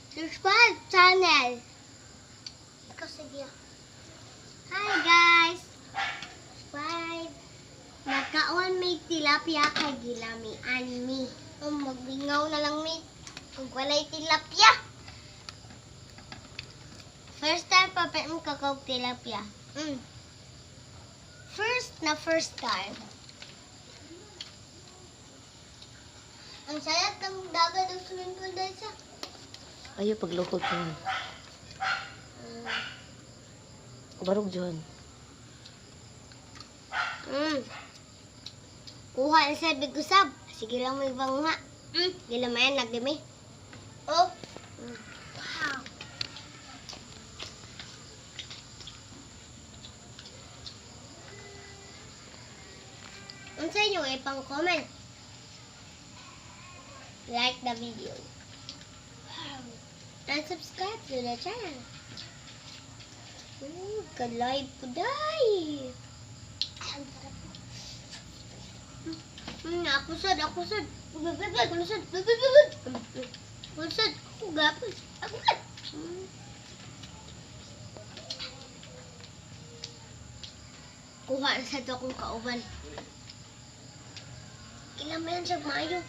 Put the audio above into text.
Subscribe channel. Ikaw sige. Hi guys. Subscribe. Nagkaon may tilapia kay gilamian mi. Magbingaw na lang mi kung walay tilapia. First time pa mo kakawag tilapia. First time. Ang sayat ng dagat ng swimming pool dahil sa. Ayo paglukod ko. Barog John. Kuha na sa bigusab. Sige lang may bangha. Gilamayan nagdimi. Oh. Wow. Ang sa inyo ay pang comment. Like the video. Wow. And subscribe to the channel. Ka-live po dahi. Ang sarap po. Akusad. Akusad. Akusad. Ako gapos. Akusad. Kuha na sa ito akong kauban. Ilan mo yan siya mayo?